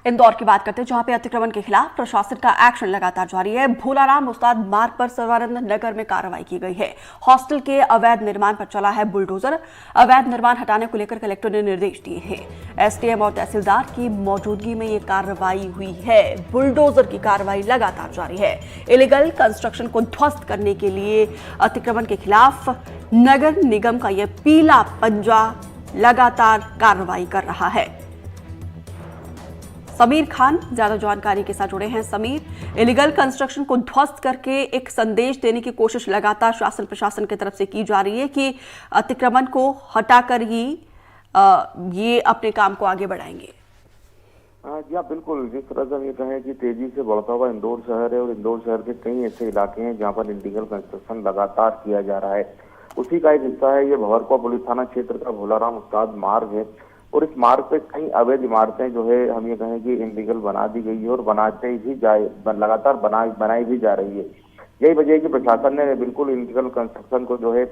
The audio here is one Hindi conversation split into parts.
इंदौर की बात करते हैं, जहां पे अतिक्रमण के खिलाफ प्रशासन का एक्शन लगातार जारी है। भोलाराम उस्ताद मार्ग पर सर्वानंद नगर में कार्रवाई की गई है। हॉस्टल के अवैध निर्माण पर चला है बुलडोजर। अवैध निर्माण हटाने को लेकर कलेक्टर ने निर्देश दिए हैं। एसडीएम और तहसीलदार की मौजूदगी में ये कार्रवाई हुई है। बुलडोजर की कार्रवाई लगातार जारी है। इलीगल कंस्ट्रक्शन को ध्वस्त करने के लिए अतिक्रमण के खिलाफ नगर निगम का यह पीला पंजा लगातार कार्रवाई कर रहा है। समीर खान ज्यादा जानकारी के साथ जुड़े हैं। समीर, इलीगल कंस्ट्रक्शन को ध्वस्त करके एक संदेश देने की कोशिश लगातार शासन प्रशासन की तरफ से की जा रही है कि अतिक्रमण को हटाकर ही ये अपने काम को आगे बढ़ाएंगे। जी हाँ, बिल्कुल। जिस तरह से हम ये कहें कि तेजी से बढ़ता हुआ इंदौर शहर है और इंदौर शहर के कई ऐसे इलाके हैं जहाँ पर इलीगल कंस्ट्रक्शन लगातार किया जा रहा है, उसी का एक हिस्सा है ये भंवरकुआ पुलिस थाना क्षेत्र का भोलाराम उस्ताद मार्ग है। और इस मार्ग पे कई अवैध इमारतें जो है हम ये कहें कि इलीगल बना दी गई है और बनाते भी लगातार बनाई भी जा रही है। यही वजह है कि प्रशासन ने बिल्कुल इलीगल कंस्ट्रक्शन को जो है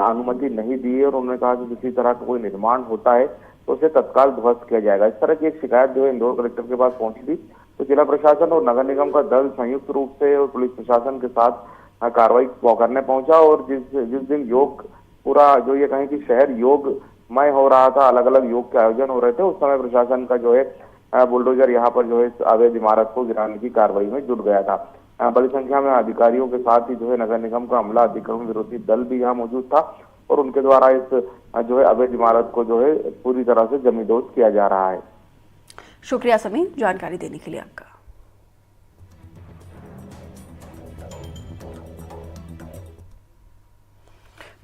अनुमति नहीं दी है और उन्होंने कहा कि किसी तरह का कोई निर्माण होता है तो उसे तत्काल ध्वस्त किया जाएगा। इस तरह की एक शिकायत जो है इंदौर कलेक्टर के पास पहुंची थी, तो जिला प्रशासन और नगर निगम का दल संयुक्त रूप से और पुलिस प्रशासन के साथ कार्रवाई करने पहुंचा। और जिस दिन योग पूरा जो ये कहें कि शहर योगमय हो रहा था, अलग अलग योग के आयोजन हो रहे थे, उस समय प्रशासन का जो है बुलडोजर यहाँ पर जो है अवैध इमारत को गिराने की कार्रवाई में जुट गया था। बड़ी संख्या में अधिकारियों के साथ ही जो है नगर निगम का अमला अतिक्रमण विरोधी दल भी यहाँ मौजूद था और उनके द्वारा इस जो है अवैध इमारत को जो है पूरी तरह से जमींदोज किया जा रहा है। शुक्रिया समीर, जानकारी देने के लिए आपका।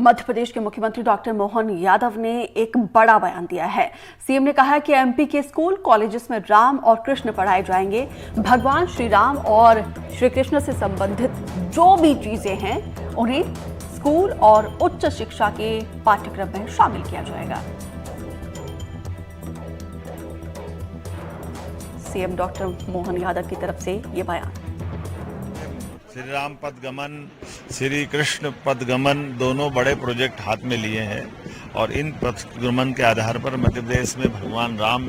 मध्य प्रदेश के मुख्यमंत्री डॉक्टर मोहन यादव ने एक बड़ा बयान दिया है। सीएम ने कहा कि एमपी के स्कूल कॉलेजेस में राम और कृष्ण पढ़ाए जाएंगे। भगवान श्री राम और श्री कृष्ण से संबंधित जो भी चीजें हैं उन्हें स्कूल और उच्च शिक्षा के पाठ्यक्रम में शामिल किया जाएगा। सीएम डॉक्टर मोहन यादव की तरफ से ये बयान। श्री राम पद गमन, श्री कृष्ण पद गमन दोनों बड़े प्रोजेक्ट हाथ में लिए हैं और इन पथ गमन के आधार पर मध्य प्रदेश में भगवान राम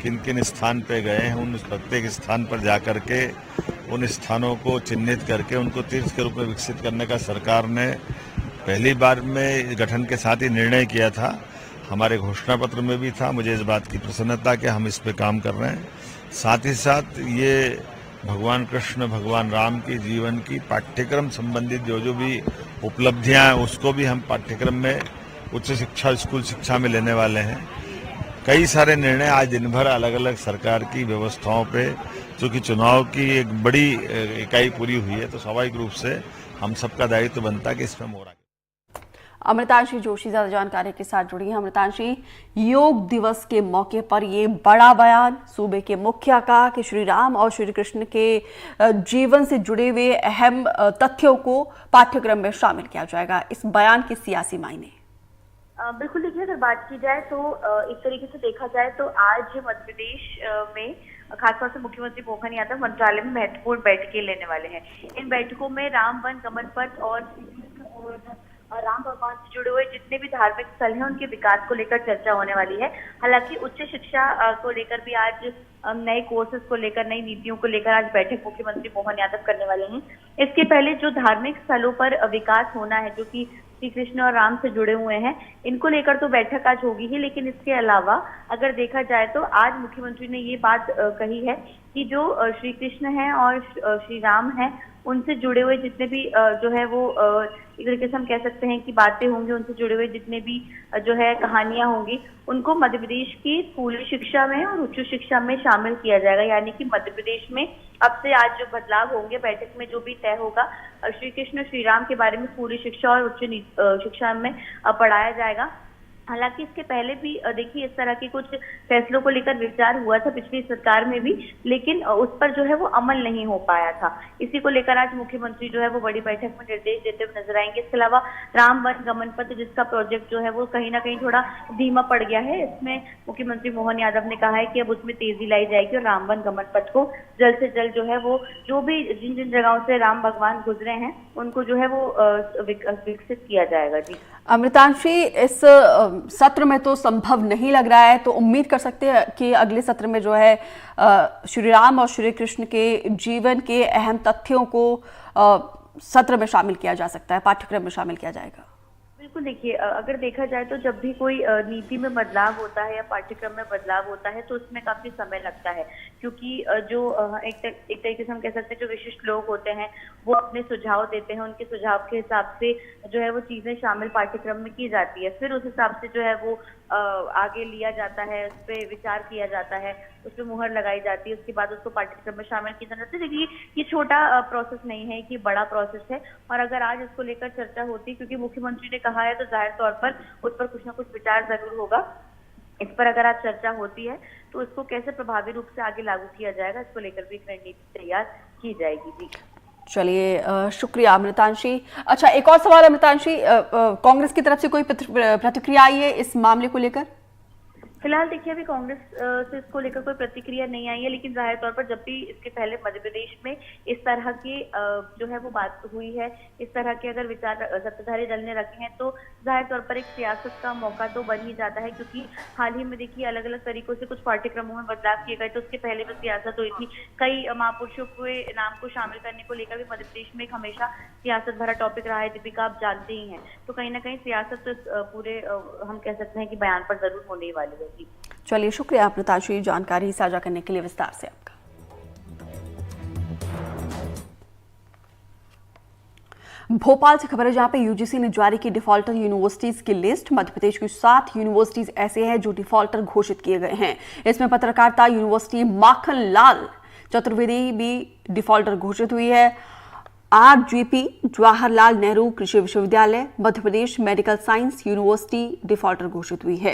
किन किन स्थान पे गए हैं, उन प्रत्येक स्थान पर जाकर के उन स्थानों को चिन्हित करके उनको तीर्थ के रूप में विकसित करने का सरकार ने पहली बार में गठन के साथ ही निर्णय किया था। हमारे घोषणा पत्र में भी था। मुझे इस बात की प्रसन्नता कि हम इस पे काम कर रहे हैं। साथ ही साथ ये भगवान कृष्ण भगवान राम के जीवन की पाठ्यक्रम संबंधित जो भी उपलब्धियां हैं उसको भी हम पाठ्यक्रम में उच्च शिक्षा स्कूल शिक्षा में लेने वाले हैं। कई सारे निर्णय आज दिन भर अलग अलग सरकार की व्यवस्थाओं पे, क्योंकि चुनाव की एक बड़ी इकाई पूरी हुई है तो स्वाभाविक रूप से हम सबका दायित्व बनता है कि इसमें मोरा। अमृतांशी जोशी ज्यादा जानकारी के साथ जुड़ी हैं। अमृतांशी, योग दिवस के मौके पर ये बड़ा बयान सूबे के मुखिया का कि श्री राम और श्री कृष्ण के जीवन से जुड़े हुए अहम तथ्यों को पाठ्यक्रम में शामिल किया जाएगा। इस बयान के सियासी मायने। बिल्कुल, देखिए अगर बात की जाए तो एक तरीके से देखा जाए तो आज मध्य प्रदेश में खासतौर से मुख्यमंत्री मोहन यादव मंत्रालय में महत्वपूर्ण बैठकें लेने वाले हैं। इन बैठकों में राम वन गमन पथ और राम भगवान से जुड़े हुए जितने भी धार्मिक स्थल हैं उनके विकास को लेकर चर्चा होने वाली है। हालांकि उच्च शिक्षा को लेकर भी आज नए कोर्सेज को लेकर, नई नीतियों को लेकर आज बैठक मुख्यमंत्री मोहन यादव करने वाले हैं। इसके पहले जो धार्मिक स्थलों पर विकास होना है जो कि श्री कृष्ण और राम से जुड़े हुए हैं, इनको लेकर तो बैठक आज होगी ही, लेकिन इसके अलावा अगर देखा जाए तो आज मुख्यमंत्री ने ये बात कही है कि जो श्री कृष्ण है और श्री राम है उनसे जुड़े हुए जितने भी जो है वो एक तरीके से हम कह सकते हैं कि बातें होंगी, उनसे जुड़े हुए जितने भी जो है कहानियां होंगी उनको मध्य प्रदेश की स्कूली शिक्षा में और उच्च शिक्षा में शामिल किया जाएगा। यानी कि मध्य प्रदेश में अब से आज जो बदलाव होंगे, बैठक में जो भी तय होगा, श्री कृष्ण श्री राम के बारे में स्कूली शिक्षा और उच्च शिक्षा में पढ़ाया जाएगा। हालांकि इसके पहले भी देखिए इस तरह के कुछ फैसलों को लेकर विचार हुआ था पिछली सरकार में भी, लेकिन उस पर जो है वो अमल नहीं हो पाया था। इसी को लेकर आज मुख्यमंत्री जो है वो बड़ी बैठक में निर्देश देते हुए नजर आएंगे। इसके अलावा राम वन गमन पथ जिसका प्रोजेक्ट जो है वो कहीं ना कहीं थोड़ा धीमा पड़ गया है, इसमें मुख्यमंत्री मोहन यादव ने कहा है कि अब उसमें तेजी लाई जाएगी और राम वन गमन पथ को जल्द से जल्द जो है वो जो भी जिन जिन जगहों से राम भगवान गुजरे हैं उनको जो है वो विकसित किया जाएगा। जी अमृतांशी, इस सत्र में तो संभव नहीं लग रहा है, तो उम्मीद कर सकते हैं कि अगले सत्र में जो है श्री राम और श्री कृष्ण के जीवन के अहम तथ्यों को सत्र में शामिल किया जा सकता है, पाठ्यक्रम में शामिल किया जाएगा। बिल्कुल, देखिए अगर देखा जाए तो जब भी कोई नीति में बदलाव होता है या पाठ्यक्रम में बदलाव होता है तो उसमें काफी समय लगता है, क्योंकि जो एक तरीके से हम कह सकते हैं जो विशिष्ट लोग होते हैं वो अपने सुझाव देते हैं, उनके सुझाव के हिसाब से जो है वो चीजें शामिल पाठ्यक्रम में की जाती है, फिर उस हिसाब से जो है वो आगे लिया जाता है, उस पर विचार किया जाता है, उस पर मुहर लगाई जाती है, उसके बाद उसको पाठ्यक्रम में शामिल किया जाता है। देखिए ये छोटा प्रोसेस नहीं है, कि बड़ा प्रोसेस है, और अगर आज इसको लेकर चर्चा होती, क्योंकि मुख्यमंत्री ने कहा है तो जाहिर तौर पर उस पर कुछ ना कुछ विचार जरूर होगा। इस पर अगर आज चर्चा होती है तो इसको कैसे प्रभावी रूप से आगे लागू किया जाएगा, इसको लेकर भी एक रणनीति तैयार की जाएगी। जी चलिए, शुक्रिया अमृतांशी। अच्छा, एक और सवाल अमृतांशी, कांग्रेस की तरफ से कोई प्रतिक्रिया आई है इस मामले को लेकर? फिलहाल देखिए अभी कांग्रेस से इसको लेकर कोई प्रतिक्रिया नहीं आई है, लेकिन जाहिर तौर पर जब भी इसके पहले मध्य प्रदेश में इस तरह की जो है वो बात हुई है, इस तरह के अगर विचार सत्ताधारी दल ने रखे हैं तो जाहिर तौर पर एक सियासत का मौका तो बन ही जाता है, क्योंकि हाल ही में देखिए अलग अलग तरीकों से कुछ पाठ्यक्रमों में बदलाव किए गए, तो उसके पहले भी सियासत हुई थी। कई महापुरुषों के नाम को शामिल करने को लेकर भी मध्य प्रदेश में एक हमेशा सियासत भरा टॉपिक रहा है, दीपिका आप जानते ही हैं, तो कहीं ना कहीं सियासत तो पूरे हम कह सकते हैं कि बयान पर जरूर होने ही वाली है। चलिए, शुक्रिया अमृतांशी, जानकारी साझा करने के लिए विस्तार से आपका। भोपाल से खबर है, जहां पे यूजीसी ने जारी की डिफॉल्टर यूनिवर्सिटीज की लिस्ट। मध्य प्रदेश की 7 यूनिवर्सिटीज ऐसे हैं जो डिफॉल्टर घोषित किए गए हैं। इसमें पत्रकारिता यूनिवर्सिटी माखनलाल चतुर्वेदी भी डिफॉल्टर घोषित हुई है। आरजीपी जवाहरलाल नेहरू कृषि विश्वविद्यालय, Madhya Pradesh medical science university defaulter घोषित हुई है।